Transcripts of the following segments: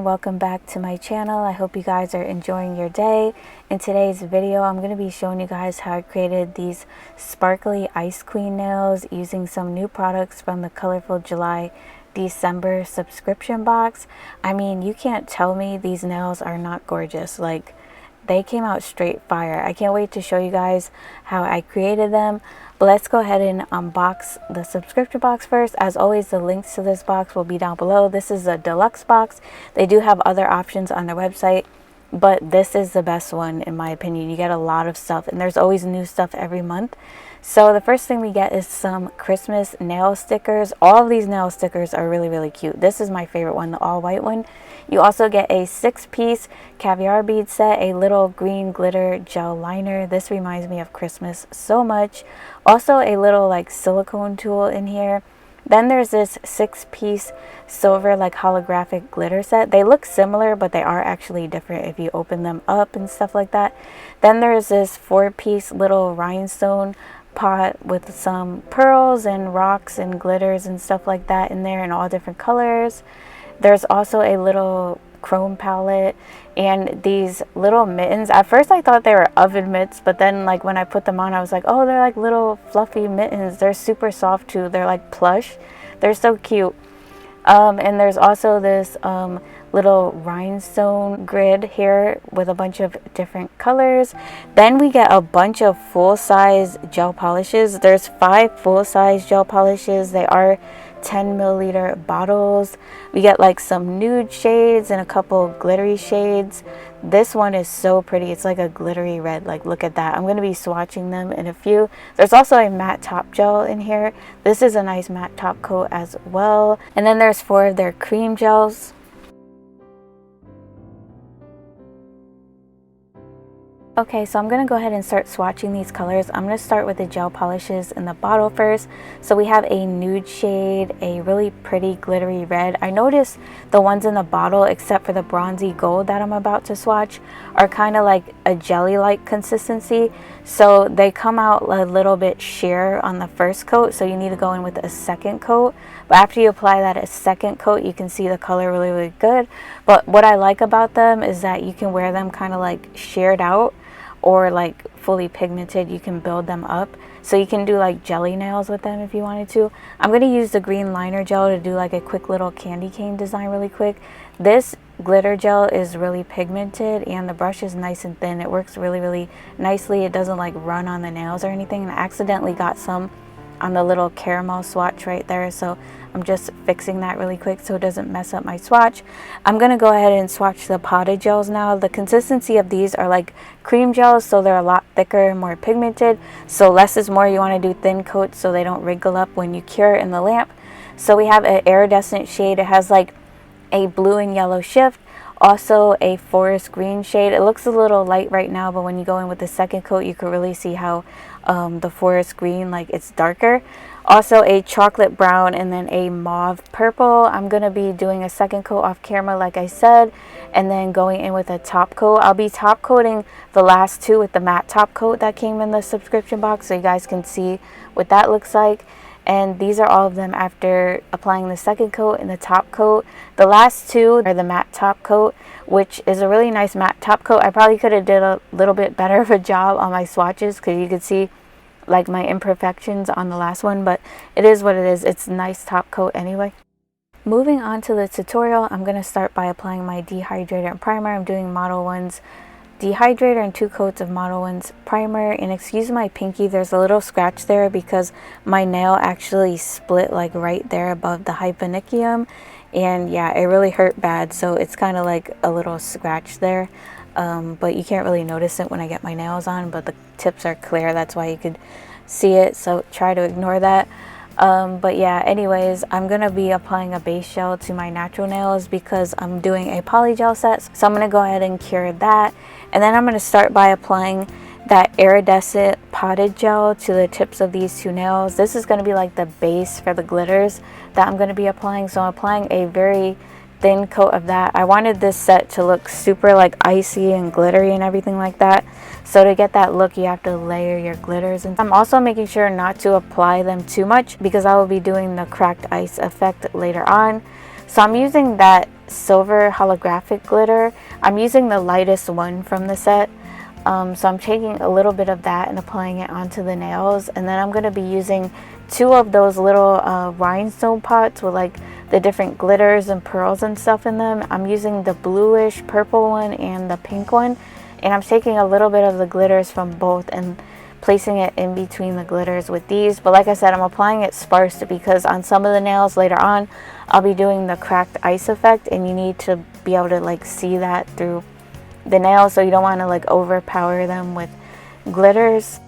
everyone, welcome back to my channel. I hope you guys are enjoying your day. In today's video, I'm going to be showing you guys how I created these sparkly Ice Queen nails using some new products from the ColorfulJuly December subscription box. I mean, you can't tell me these nails are not gorgeous. Like, they came out straight fire. I can't wait to show you guys how I created them. But let's go ahead and unbox the subscription box first. As always, the links to this box will be down below. This is a deluxe box. They do have other options on their website, but this is the best one in my opinion. You get a lot of stuff, and there's always new stuff every month. So the first thing we get is some Christmas nail stickers. All of these nail stickers are really cute. This is my favorite one, the all white one. You also get a 6-piece caviar bead set, a little green glitter gel liner. This reminds me of Christmas so much. Also a little like silicone tool in here. Then there's this 6-piece silver like holographic glitter set. They look similar, but they are actually different if you open them up and stuff like that. Then there's this 4-piece little rhinestone pot with some pearls and rocks and glitters and stuff like that in there in all different colors. There's also a little chrome palette and these little mittens. At first I thought they were oven mitts, but then like when I put them on I was like, oh, they're like little fluffy mittens. They're super soft too. They're like plush. They're so cute. And there's also this little rhinestone grid here with a bunch of different colors. Then we get a bunch of full-size gel polishes. There's 5 full-size gel polishes. They are 10 milliliter bottles. We get like some nude shades and a couple glittery shades. This one is so pretty. It's like a glittery red. Like, look at that. I'm going to be swatching them in a few. There's also a matte top gel in here. This is a nice matte top coat as well. And then there's 4 of their cream gels. Okay, so I'm going to go ahead and start swatching these colors. I'm going to start with the gel polishes in the bottle first. So we have a nude shade, a really pretty glittery red. I noticed the ones in the bottle, except for the bronzy gold that I'm about to swatch, are kind of like a jelly-like consistency. So they come out a little bit sheer on the first coat, so you need to go in with a second coat. But after you apply that a second coat, you can see the color really good. But what I like about them is that you can wear them kind of like sheared out, or like fully pigmented. You can build them up, so you can do like jelly nails with them if you wanted to. I'm going to use the green liner gel to do like a quick little candy cane design really quick. This glitter gel is really pigmented and the brush is nice and thin. It works really nicely. It doesn't like run on the nails or anything. And I accidentally got some on the little caramel swatch right there, so I'm just fixing that really quick so it doesn't mess up my swatch. I'm gonna go ahead and swatch the potted gels now. The consistency of these are like cream gels, so they're a lot thicker and more pigmented. So less is more. You want to do thin coats so they don't wrinkle up when you cure in the lamp. So we have an iridescent shade. It has like a blue and yellow shift. Also a forest green shade. It looks a little light right now, but when you go in with the second coat, you can really see how the forest green, like, it's darker. Also a chocolate brown and then a mauve purple. I'm going to be doing a second coat off camera like I said, and then going in with a top coat. I'll be top coating the last 2 with the matte top coat that came in the subscription box, so you guys can see what that looks like. And these are all of them after applying the second coat and the top coat. The last 2 are the matte top coat, which is a really nice matte top coat. I probably could have did a little bit better of a job on my swatches because you could see like my imperfections on the last one, but it is what it is. It's a nice top coat anyway. Moving on to the tutorial, I'm going to start by applying my dehydrator and primer. I'm doing Model 1's dehydrator and 2 coats of Model 1's primer. And excuse my pinky, there's a little scratch there because my nail actually split like right there above the hyponychium, and yeah, it really hurt bad, so it's kind of like a little scratch there. But you can't really notice it when I get my nails on, but the tips are clear, that's why you could see it, so try to ignore that. But yeah, anyways, I'm gonna be applying a base gel to my natural nails because I'm doing a polygel set, so I'm gonna go ahead and cure that. And then I'm going to start by applying that iridescent potted gel to the tips of these 2 nails. This is going to be like the base for the glitters that I'm going to be applying. So I'm applying a very thin coat of that. I wanted this set to look super like icy and glittery and everything like that. So to get that look, you have to layer your glitters. And I'm also making sure not to apply them too much because I will be doing the cracked ice effect later on. So I'm using that silver holographic glitter. I'm using the lightest one from the set. So I'm taking a little bit of that and applying it onto the nails, and then I'm going to be using 2 of those little rhinestone pots with like the different glitters and pearls and stuff in them. I'm using the bluish purple one and the pink one, and I'm taking a little bit of the glitters from both and placing it in between the glitters with these. But like I said, I'm applying it sparse because on some of the nails later on I'll be doing the cracked ice effect, and you need to be able to like see that through the nails, so you don't want to like overpower them with glitters.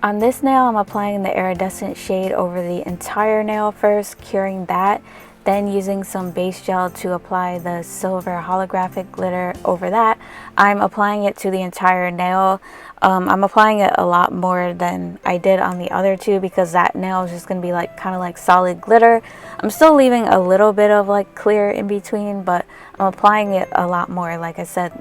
On this nail, I'm applying the iridescent shade over the entire nail first, curing that, then using some base gel to apply the silver holographic glitter over that. I'm applying it to the entire nail. I'm applying it a lot more than I did on the other two because that nail is just going to be like kind of like solid glitter. I'm still leaving a little bit of like clear in between, but I'm applying it a lot more, like I said.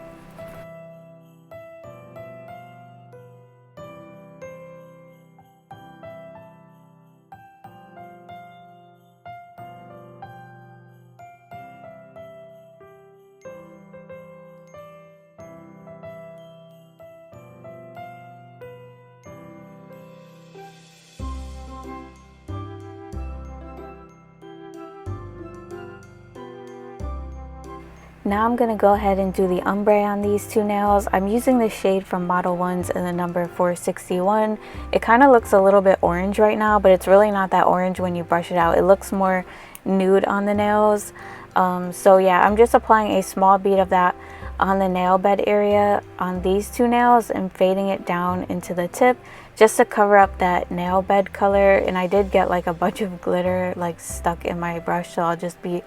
Now I'm going to go ahead and do the ombre on these 2 nails. I'm using the shade from Model 1s in the number 461. It kind of looks a little bit orange right now, but it's really not that orange when you brush it out. It looks more nude on the nails. So yeah, I'm just applying a small bead of that on the nail bed area on these 2 nails and fading it down into the tip just to cover up that nail bed color. And I did get like a bunch of glitter like stuck in my brush, so I'll just be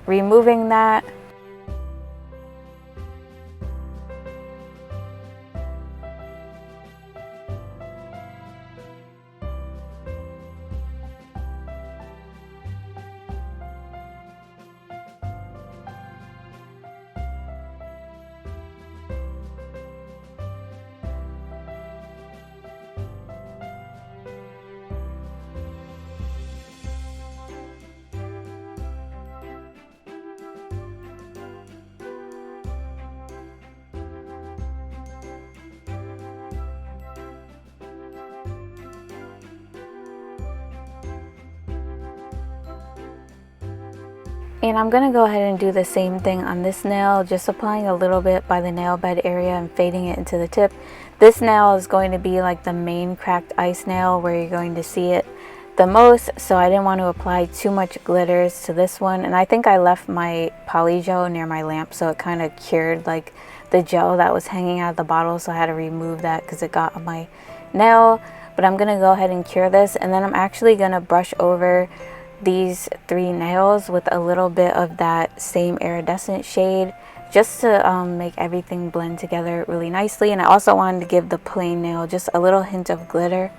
removing that. And I'm going to go ahead and do the same thing on this nail, just applying a little bit by the nail bed area and fading it into the tip. This nail is going to be like the main cracked ice nail where you're going to see it the most, so I didn't want to apply too much glitters to this one. And I think I left my polygel near my lamp, so it kind of cured like the gel that was hanging out of the bottle, so I had to remove that because it got on my nail. But I'm going to go ahead and cure this, and then I'm actually going to brush over these 3 nails with a little bit of that same iridescent shade just to make everything blend together really nicely. And I also wanted to give the plain nail just a little hint of glitter.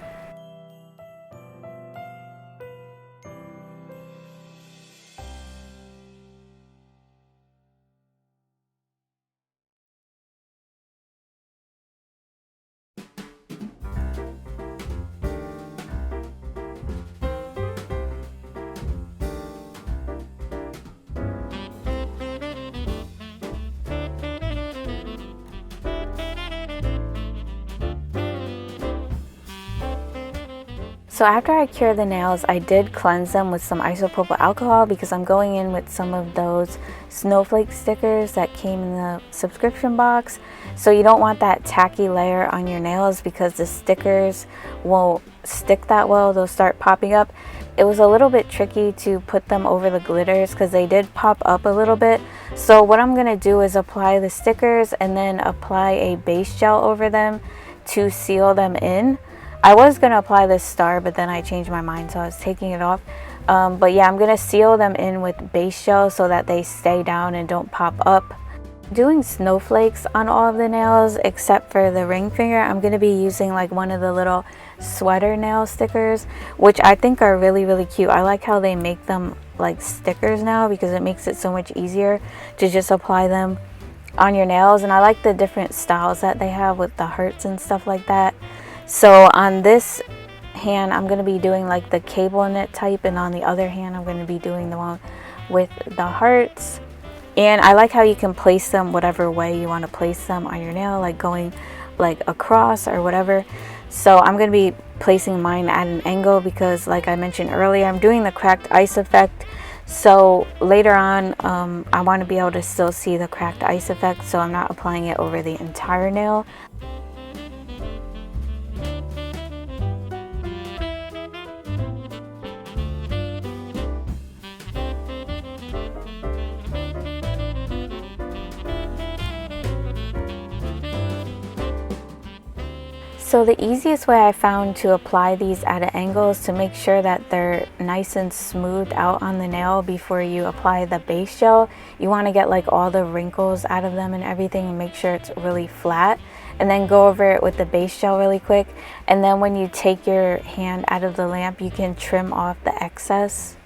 So after I cure the nails, I did cleanse them with some isopropyl alcohol because I'm going in with some of those snowflake stickers that came in the subscription box. So you don't want that tacky layer on your nails because the stickers won't stick that well. They'll start popping up. It was a little bit tricky to put them over the glitters because they did pop up a little bit. So what I'm going to do is apply the stickers and then apply a base gel over them to seal them in. I was going to apply this star, but then I changed my mind, so I was taking it off. But yeah, I'm going to seal them in with base gel so that they stay down and don't pop up. Doing snowflakes on all of the nails except for the ring finger. I'm going to be using like one of the little sweater nail stickers, which I think are really cute. I like how they make them like stickers now because it makes it so much easier to just apply them on your nails. And I like the different styles that they have with the hearts and stuff like that. So on this hand, I'm going to be doing like the cable knit type, and on the other hand, I'm going to be doing the one with the hearts. And I like how you can place them whatever way you want to place them on your nail, like going like across or whatever. So I'm going to be placing mine at an angle because, like I mentioned earlier, I'm doing the cracked ice effect. So later on, I want to be able to still see the cracked ice effect, so I'm not applying it over the entire nail. So the easiest way I found to apply these at an angle is to make sure that they're nice and smoothed out on the nail before you apply the base gel. You want to get like all the wrinkles out of them and everything and make sure it's really flat. And then go over it with the base gel really quick. And then when you take your hand out of the lamp, you can trim off the excess.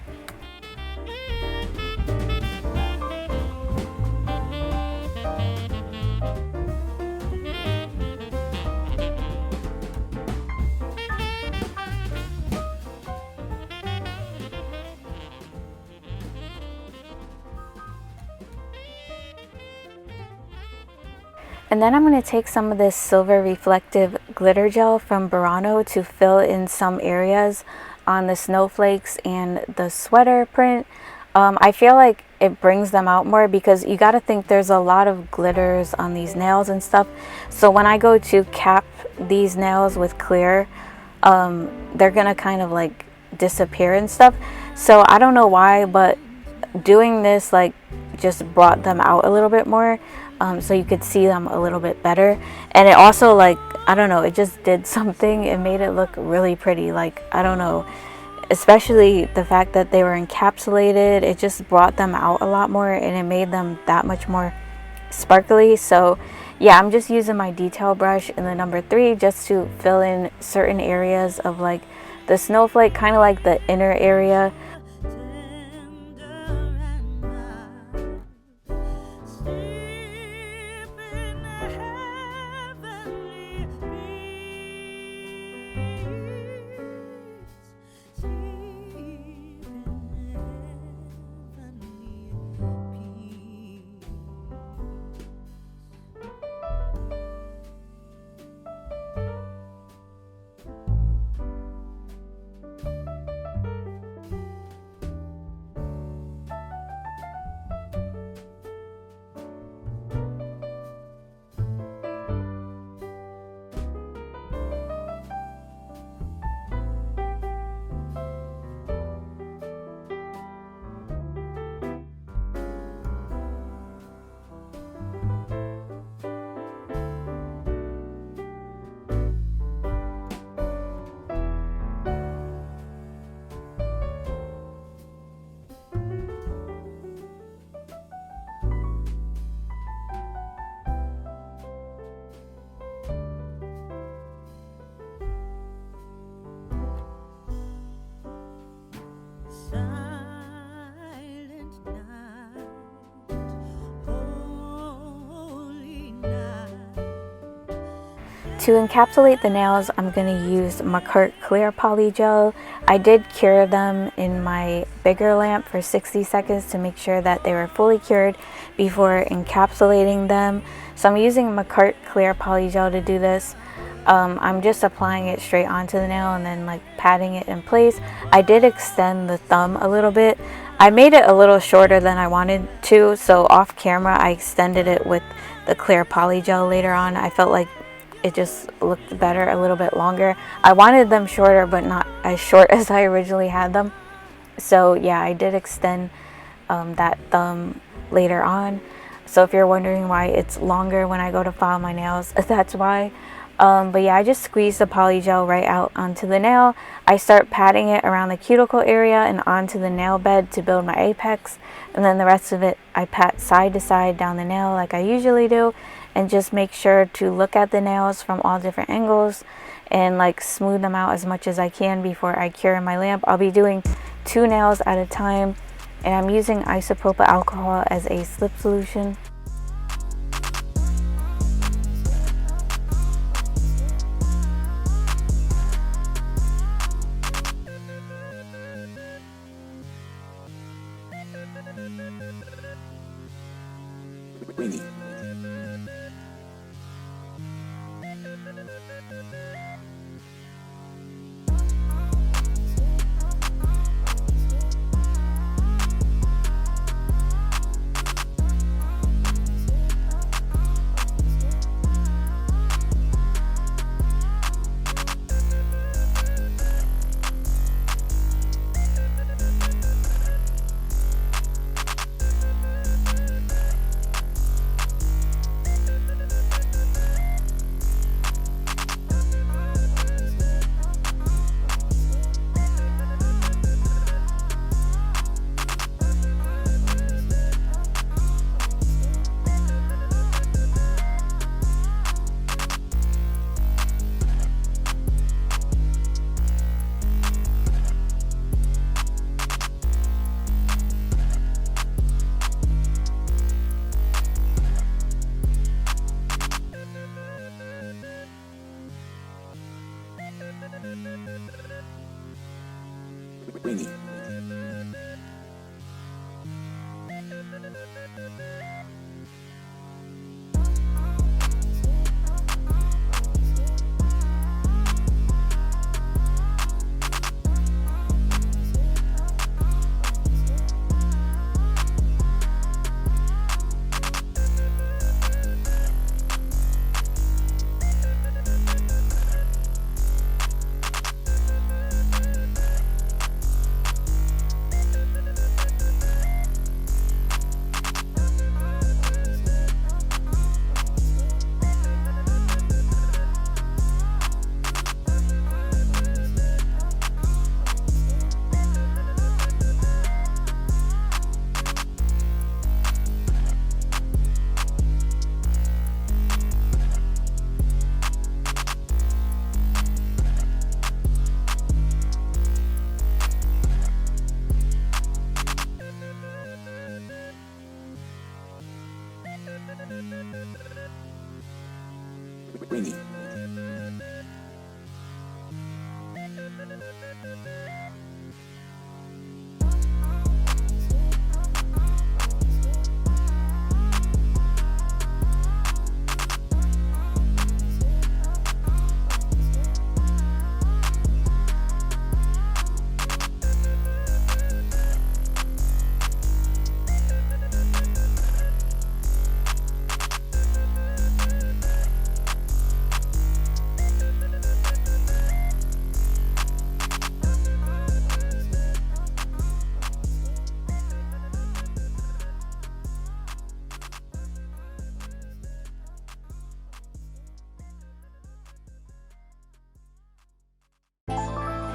And then I'm going to take some of this silver reflective glitter gel from Burano to fill in some areas on the snowflakes and the sweater print. I feel like it brings them out more because you got to think there's a lot of glitters on these nails and stuff. So when I go to cap these nails with clear, they're going to kind of like disappear and stuff. So I don't know why, but doing this like just brought them out a little bit more. So you could see them a little bit better. And it also, like, I don't know, it just did something. It made it look really pretty. Like, I don't know, especially the fact that they were encapsulated, it just brought them out a lot more and it made them that much more sparkly. So yeah, I'm just using my detail brush in the number 3 just to fill in certain areas of like the snowflake, kind of like the inner area. To encapsulate the nails, I'm going to use Makartt Clear Polygel. I did cure them in my bigger lamp for 60 seconds to make sure that they were fully cured before encapsulating them. So I'm using Makartt Clear Polygel to do this. I'm just applying it straight onto the nail and then like patting it in place. I did extend the thumb a little bit. I made it a little shorter than I wanted to, so off camera I extended it with the clear polygel later on. I felt like it just looked better a little bit longer. I wanted them shorter, but not as short as I originally had them. So yeah, I did extend that thumb later on. So if you're wondering why it's longer when I go to file my nails, that's why. But yeah, I just squeeze the polygel right out onto the nail. I start patting it around the cuticle area and onto the nail bed to build my apex. And then the rest of it, I pat side to side down the nail like I usually do. And just make sure to look at the nails from all different angles and like smooth them out as much as I can before I cure my lamp. I'll be doing 2 nails at a time. And I'm using isopropyl alcohol as a slip solution.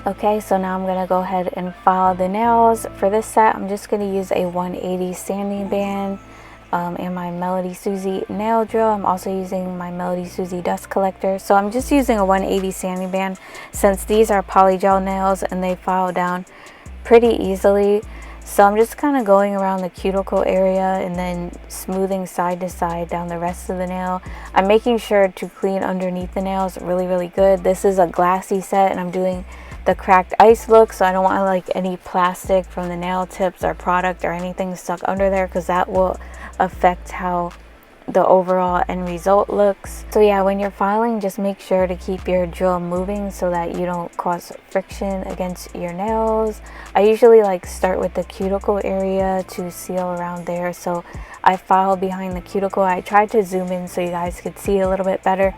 Okay, so now I'm going to go ahead and file the nails. For this set, I'm just going to use a 180 sanding band and my Melodysusie nail drill. I'm also using my Melodysusie dust collector. So I'm just using a 180 sanding band since these are polygel nails and they file down pretty easily. So I'm just kind of going around the cuticle area and then smoothing side to side down the rest of the nail. I'm making sure to clean underneath the nails really good. This is a glassy set and I'm doing the cracked ice look, so I don't want like any plastic from the nail tips or product or anything stuck under there because that will affect how the overall end result looks. So yeah, when you're filing, just make sure to keep your drill moving so that you don't cause friction against your nails. I usually like start with the cuticle area to seal around there. So I file behind the cuticle. I tried to zoom in so you guys could see a little bit better.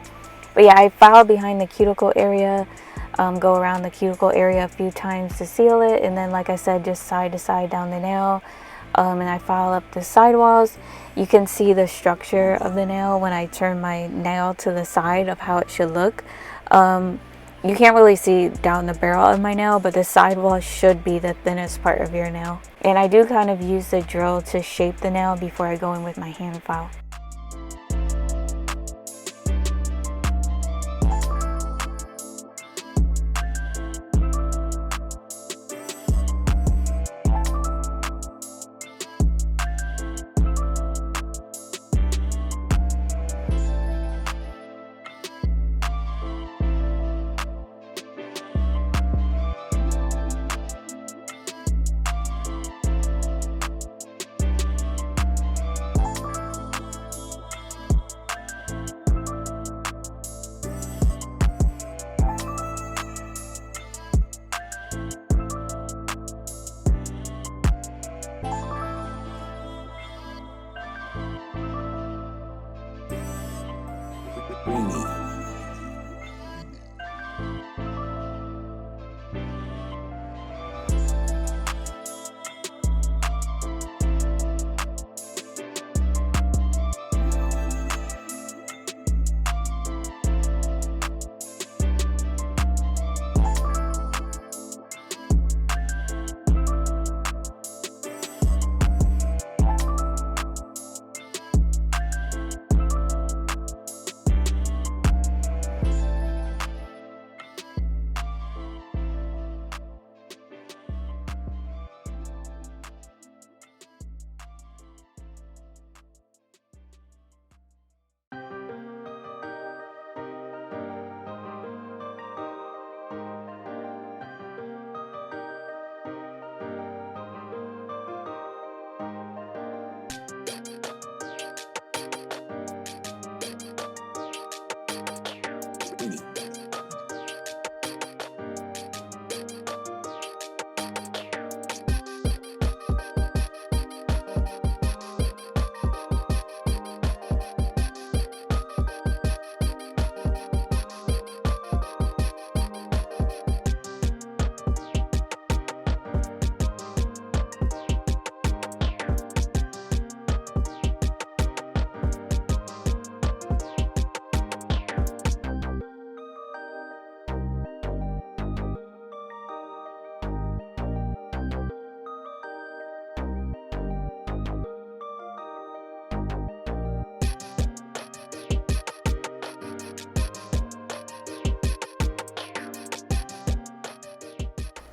But yeah, I file behind the cuticle area, go around the cuticle area a few times to seal it. And then, like I said, just side to side down the nail. And I file up the sidewalls. You can see the structure of the nail when I turn my nail to the side of how it should look. You can't really see down the barrel of my nail, but the sidewall should be the thinnest part of your nail. And I do kind of use the drill to shape the nail before I go in with my hand file.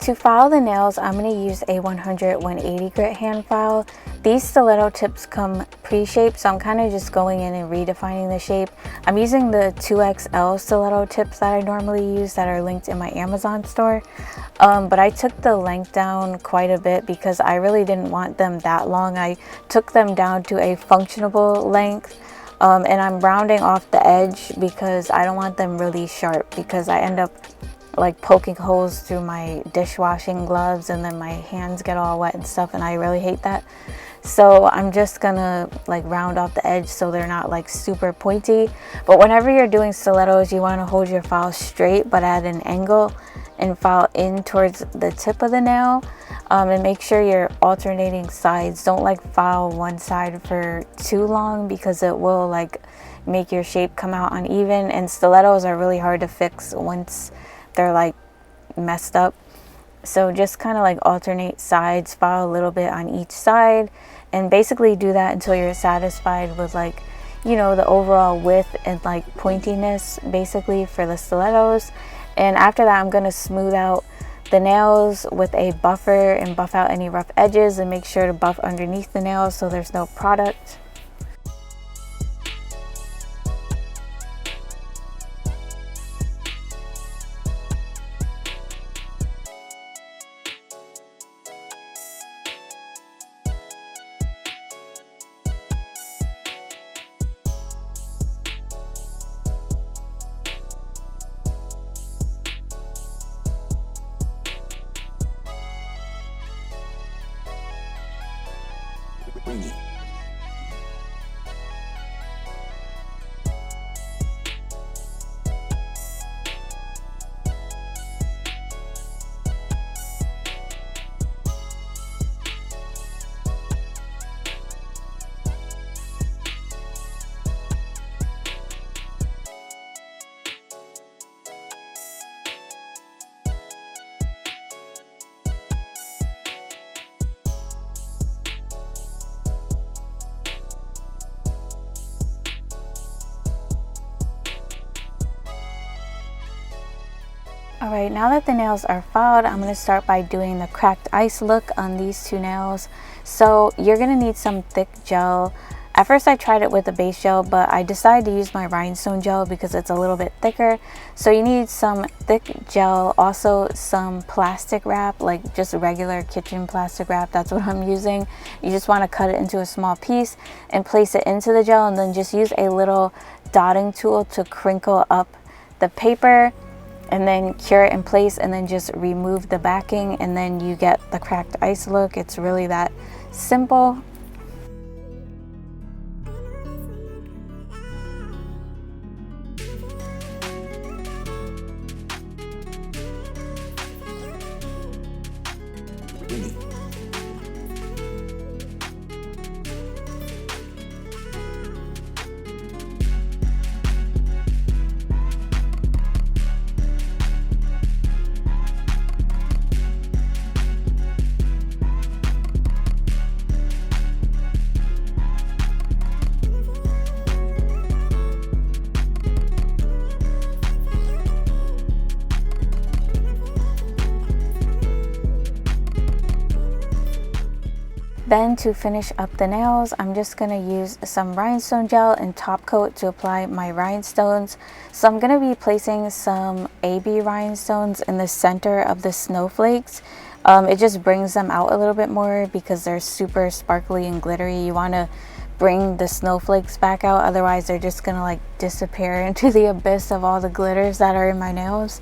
To file the nails, I'm going to use a 100/180 grit hand file. These stiletto tips come pre-shaped, so I'm kind of just going in and redefining the shape. I'm using the 2XL stiletto tips that I normally use that are linked in my Amazon store. But I took the length down quite a bit because I really didn't want them that long. I took them down to a functional length. And I'm rounding off the edge because I don't want them really sharp, because I end up like poking holes through my dishwashing gloves and then my hands get all wet and stuff, and I really hate that. So I'm just gonna like round off the edge so they're not like super pointy. But whenever you're doing stilettos, you want to hold your file straight but at an angle and file in towards the tip of the nail. And make sure you're alternating sides. Don't like file one side for too long because it will like make your shape come out uneven, and stilettos are really hard to fix once they're like messed up. So just kind of like alternate sides, file a little bit on each side, and basically do that until you're satisfied with like, you know, the overall width and like pointiness basically for the stilettos. And after that, I'm going to smooth out the nails with a buffer and buff out any rough edges, and make sure to buff underneath the nails so there's no product. Alright, now that the nails are filed, I'm going to start by doing the cracked ice look on these two nails. So you're going to need some thick gel. At first I tried it with the base gel, but I decided to use my rhinestone gel because it's a little bit thicker. So you need some thick gel, also some plastic wrap, like just regular kitchen plastic wrap. That's what I'm using. You just want to cut it into a small piece and place it into the gel, and then just use a little dotting tool to crinkle up the paper and then cure it in place, and then just remove the backing, and then you get the cracked ice look. It's really that simple. Then to finish up the nails, I'm just going to use some rhinestone gel and top coat to apply my rhinestones. So I'm going to be placing some AB rhinestones in the center of the snowflakes. It just brings them out a little bit more because they're super sparkly and glittery. You want to bring the snowflakes back out, otherwise they're just going to like disappear into the abyss of all the glitters that are in my nails.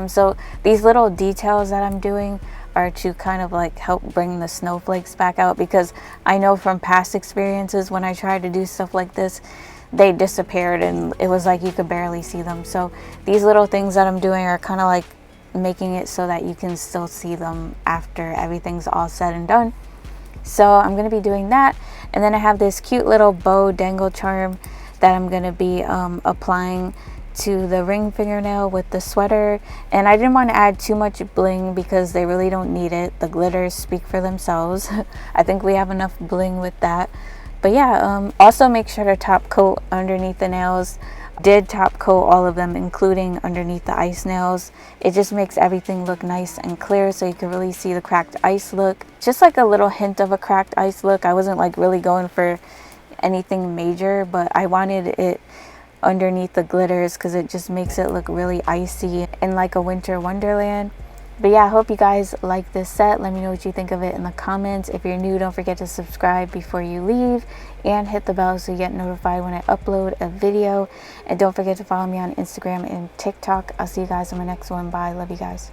So these little details that I'm doing are to kind of like help bring the snowflakes back out, because I know from past experiences when I tried to do stuff like this, they disappeared and it was like you could barely see them. So these little things that I'm doing are kind of like making it so that you can still see them after everything's all said and done. So I'm going to be doing that, and then I have this cute little bow dangle charm that I'm going to be applying to the ring fingernail with the sweater. And I didn't want to add too much bling because they really don't need it. The glitters speak for themselves. I think we have enough bling with that. But yeah, also make sure to top coat underneath the nails. Did top coat all of them, including underneath the ice nails. It just makes everything look nice and clear, so you can really see the cracked ice look. Just like a little hint of a cracked ice look. I wasn't like really going for anything major, but I wanted it underneath the glitters because it just makes it look really icy and like a winter wonderland. But yeah, I hope you guys like this set. Let me know what you think of it in the comments. If you're new, don't forget to subscribe before you leave and hit the bell so you get notified when I upload a video. And don't forget to follow me on Instagram and TikTok. I'll see you guys on my next one. Bye. Love you guys.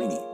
Mini.